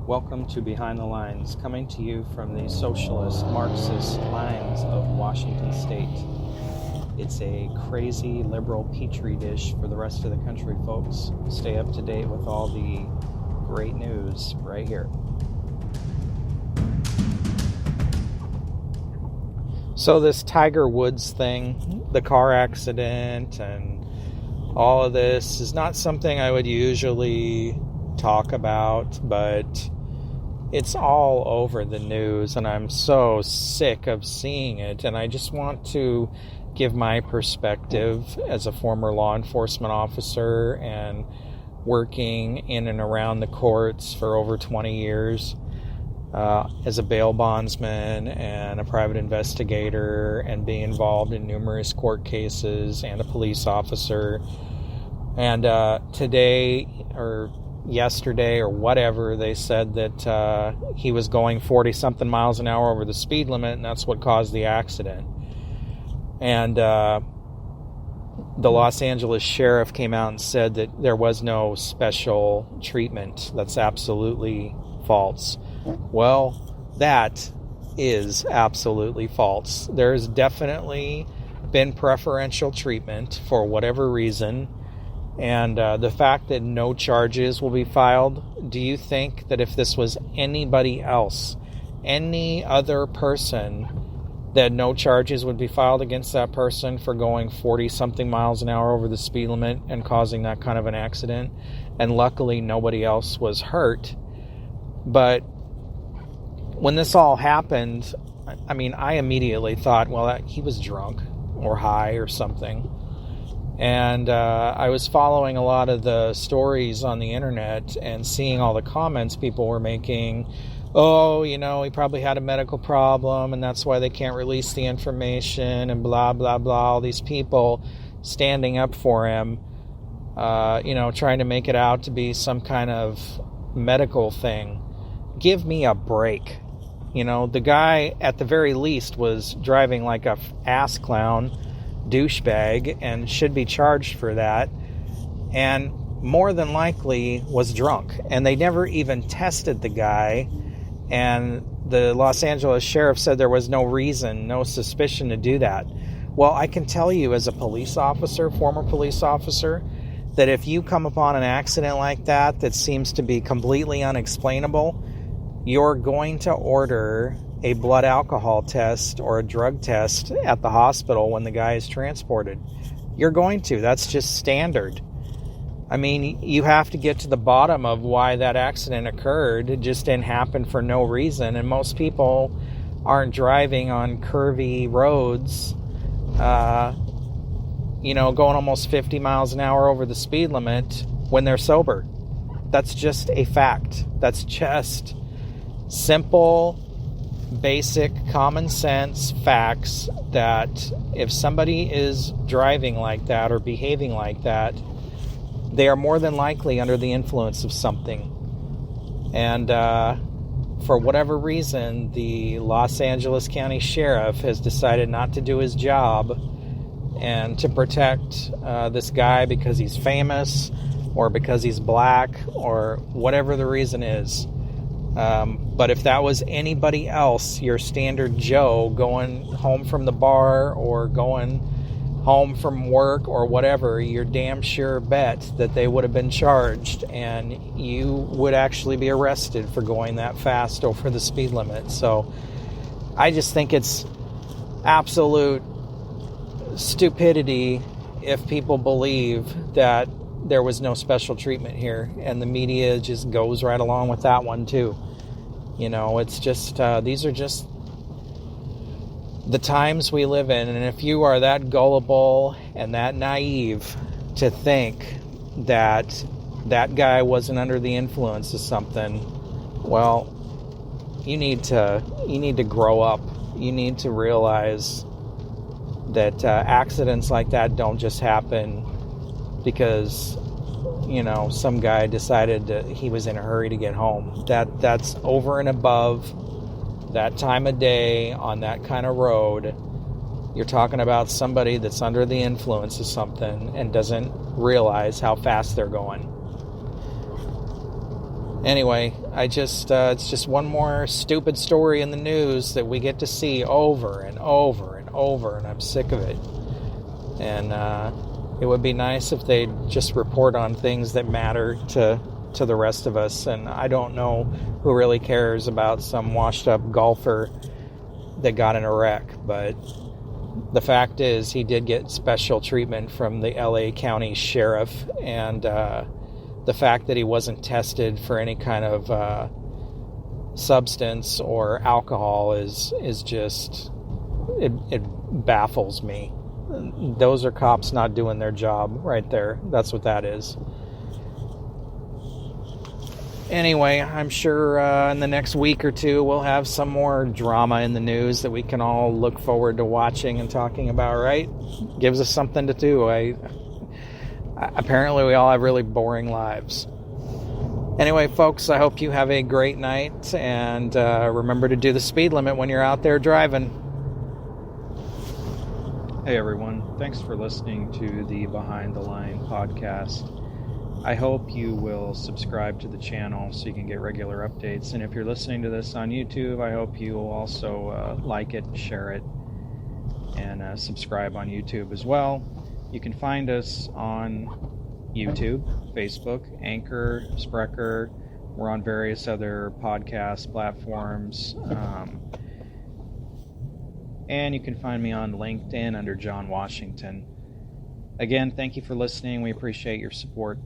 Welcome to Behind the Lines, coming to you from the socialist, Marxist lines of Washington State. It's a crazy liberal petri dish for the rest of the country, folks. Stay up to date with all the great news right here. So this Tiger Woods thing, the car accident and all of this is not something I would usually talk about, but it's all over the news and I'm so sick of seeing it, and I just want to give my perspective as a former law enforcement officer and working in and around the courts for over 20 years as a bail bondsman and a private investigator, and being involved in numerous court cases and a police officer. And today or yesterday or whatever, they said that he was going 40 something miles an hour over the speed limit, and that's what caused the accident. And the Los Angeles sheriff came out and said that there was no special treatment. That's absolutely false. Well, that is absolutely false. There's definitely been preferential treatment for whatever reason. And the fact that no charges will be filed, do you think that if this was anybody else, any other person, that no charges would be filed against that person for going 40-something miles an hour over the speed limit and causing that kind of an accident? And luckily, nobody else was hurt. But when this all happened, I mean, I immediately thought, well, he was drunk or high or something. And I was following a lot of the stories on the internet and seeing all the comments people were making. Oh, you know, he probably had a medical problem and that's why they can't release the information and blah, blah, blah. All these people standing up for him, trying to make it out to be some kind of medical thing. Give me a break. You know, the guy at the very least was driving like a ass clown douchebag and should be charged for that, and more than likely was drunk, and they never even tested the guy, and the Los Angeles sheriff said there was no reason, no suspicion to do that. Well, I can tell you as a police officer, former police officer, that if you come upon an accident like that seems to be completely unexplainable, you're going to order a blood alcohol test or a drug test at the hospital when the guy is transported. You're going to. That's just standard. I mean, you have to get to the bottom of why that accident occurred. It just didn't happen for no reason. And most people aren't driving on curvy roads, going almost 50 miles an hour over the speed limit when they're sober. That's just a fact. That's just simple, basic common sense facts that if somebody is driving like that or behaving like that, they are more than likely under the influence of something. And for whatever reason, the Los Angeles County Sheriff has decided not to do his job and to protect this guy because he's famous or because he's black or whatever the reason is. But if that was anybody else, your standard Joe going home from the bar or going home from work or whatever, you're damn sure bet that they would have been charged and you would actually be arrested for going that fast over the speed limit. So I just think it's absolute stupidity if people believe that there was no special treatment here, and the media just goes right along with that one too. You know, it's just, these are just the times we live in. And if you are that gullible and that naive to think that that guy wasn't under the influence of something, well, you need to grow up. You need to realize that accidents like that don't just happen because some guy decided that he was in a hurry to get home. That's over and above that time of day on that kind of road. You're talking about somebody that's under the influence of something and doesn't realize how fast they're going. Anyway, it's just one more stupid story in the news that we get to see over and over and over, and I'm sick of it. And it would be nice if they'd just report on things that matter to the rest of us. And I don't know who really cares about some washed up golfer that got in a wreck, but the fact is he did get special treatment from the LA County Sheriff, and the fact that he wasn't tested for any kind of substance or alcohol is just, it baffles me. Those are cops not doing their job right there. That's what that is. Anyway, I'm sure in the next week or two we'll have some more drama in the news that we can all look forward to watching and talking about, right? Gives us something to do. Apparently we all have really boring lives. Anyway, folks, I hope you have a great night, and remember to do the speed limit when you're out there driving. Hey everyone, thanks for listening to the Behind the Line podcast. I hope you will subscribe to the channel so you can get regular updates. And if you're listening to this on YouTube, I hope you will also like it, share it, and subscribe on YouTube as well. You can find us on YouTube, Facebook, Anchor, Spreaker. We're on various other podcast platforms. And you can find me on LinkedIn under John Washington. Again, thank you for listening. We appreciate your support.